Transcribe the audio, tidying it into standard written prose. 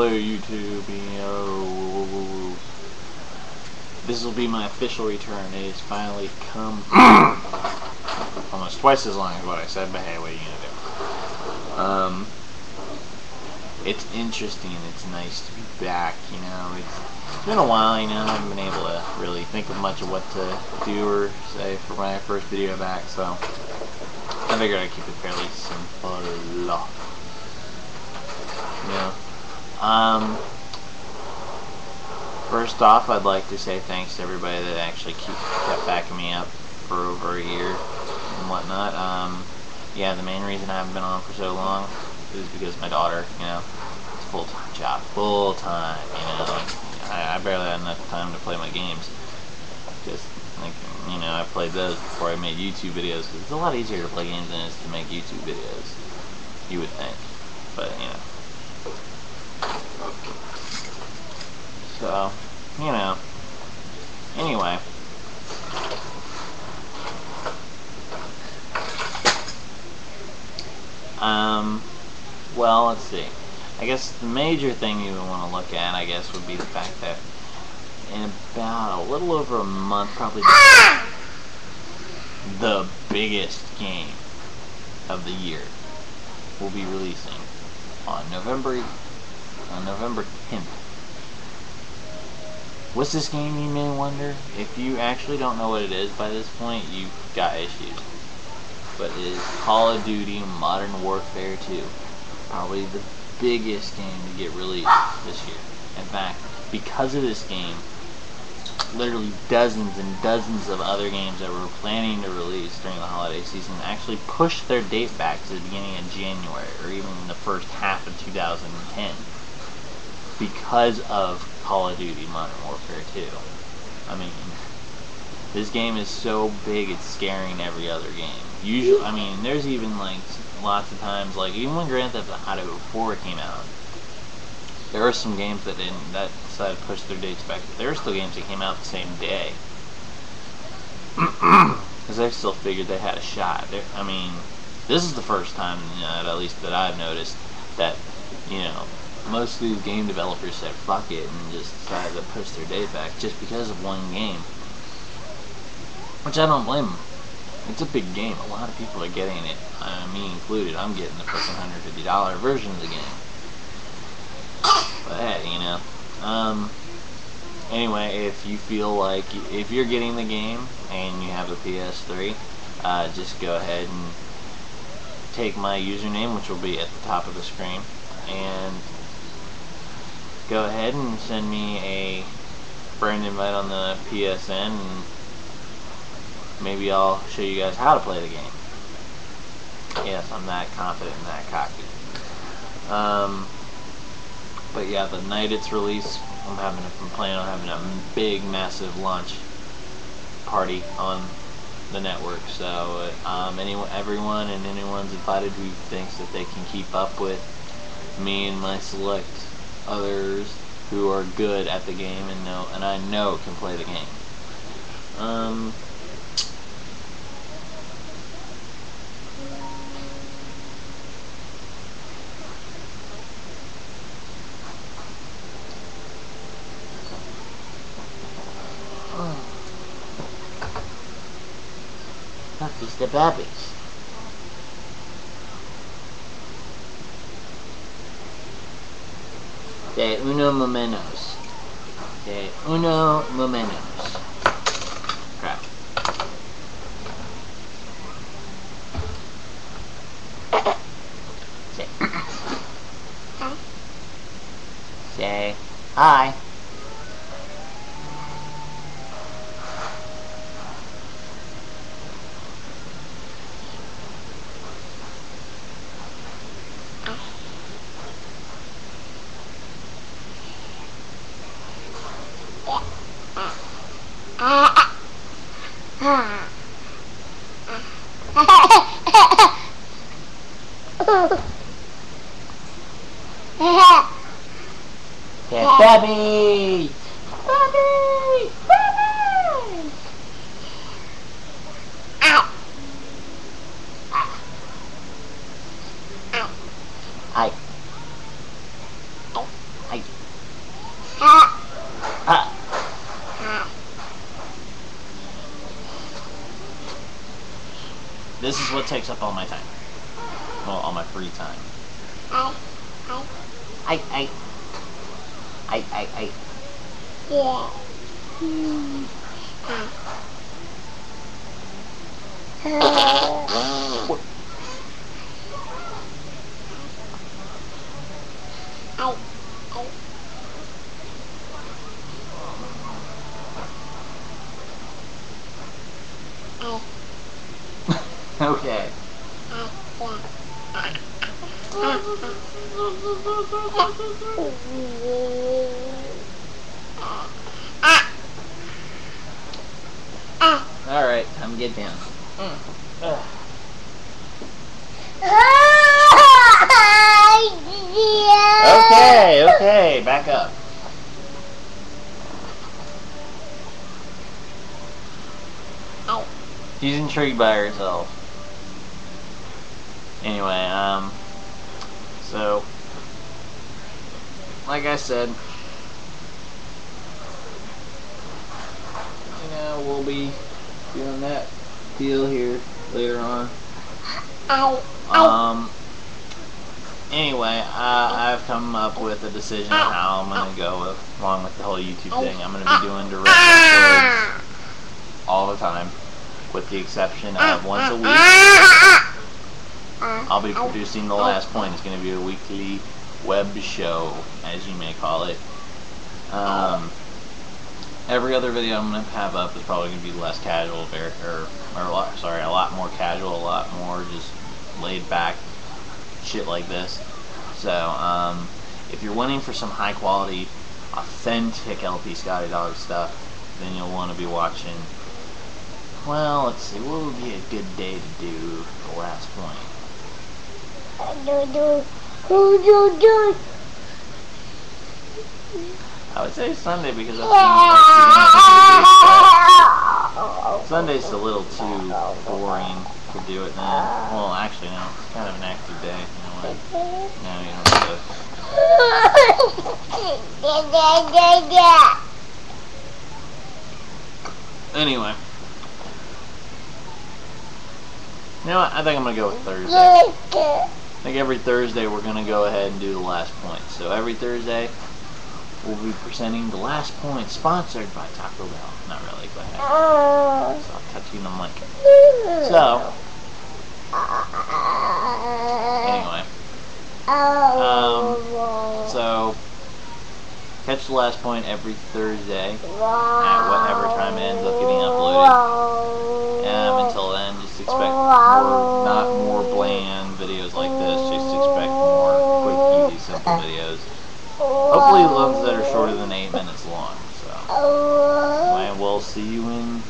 Hello YouTube, this will be my official return. It has finally come. Almost twice as long as what I said, but hey, what are you gonna do? It's interesting, it's nice to be back, you know. It's been a while, you know. I haven't been able to really think of much of what to do or say for my first video back, so I figured I'd keep it fairly simple. First off, I'd like to say thanks to everybody that actually kept backing me up for over a year and whatnot. Yeah, the main reason I haven't been on for so long is because my daughter, you know, it's a full-time job, full-time, you know. I barely had enough time to play my games. Just, like, you know, I played those before I made YouTube videos, because it's a lot easier to play games than it is to make YouTube videos, you would think, but, you know. So, you know, anyway. Well, let's see. I guess the major thing you would want to look at, I guess, would be the fact that in about a little over a month, probably the biggest game of the year will be releasing on November 10th. What's this game, you may wonder? If you actually don't know what it is by this point, you've got issues. But it is Call of Duty Modern Warfare 2. Probably the biggest game to get released this year. In fact, because of this game, literally dozens and dozens of other games that were planning to release during the holiday season actually pushed their date back to the beginning of January, or even the first half of 2010. Because of Call of Duty Modern Warfare 2. I mean, this game is so big it's scaring every other game. Usually, I mean, there's even like lots of times, like even when Grand Theft Auto 4 came out, there were some games that decided to push their dates back. There were still games that came out the same day, because they still figured they had a shot. I mean, this is the first time, you know, at least that I've noticed, that, you know, most of these game developers said fuck it and just decided to push their date back just because of one game. Which I don't blame them. It's a big game. A lot of people are getting it. Me included. I'm getting the freaking $150 version of the game. But hey, you know. Anyway, if you feel like, if you're getting the game and you have a PS3, just go ahead and take my username, which will be at the top of the screen, and go ahead and send me a friend invite on the PSN, and maybe I'll show you guys how to play the game. Yes, I'm that confident and that cocky. But yeah, the night it's released, I'm planning on having a big, massive launch party on the network. So everyone and anyone's invited who thinks that they can keep up with me and my select others who are good at the game and I know can play the game. Look, these the babies. De uno momentos. De uno momentos. Crap. Say hi. Yeah, Bobby! Bobby! Bobby! Ow! Ow! Hi. Oh, hi. this is what takes up all my time. Well, all my free time. I. Yeah. Okay. Alright, time to get down. Okay, back up. She's intrigued by herself. Anyway, so, like I said, we'll be doing that deal here later on. Anyway, I've come up with a decision on how I'm going to go along with the whole YouTube thing. I'm going to be doing direct uploads all the time, with the exception of once a week. I'll be producing The LastPoint. It's going to be a weekly web show, as you may call it. Every other video I'm going to have up is probably going to be less casual, a lot more casual, a lot more just laid back shit like this. So, if you're wanting for some high quality, authentic LPscottyDawg stuff, then you'll want to be watching, well, let's see, what would be a good day to do The LastPoint? I would say Sunday because that seems like Sunday's a little too boring to do it then. Well, actually, no, it's kind of an active day. You know what? No, you don't have to. Anyway. You know what? I think I'm going to go with Thursday. I think every Thursday we're going to go ahead and do The LastPoint. So every Thursday we'll be presenting The LastPoint, sponsored by Taco Bell. Not really, go ahead. Stop touching the mic. So, anyway. So, catch The LastPoint every Thursday at whatever time it ends up getting uploaded. Until then, just expect not more bland videos like this. Just expect more quick, easy, simple videos. Hopefully the ones that are shorter than 8 minutes long. So, anyway, we'll see you in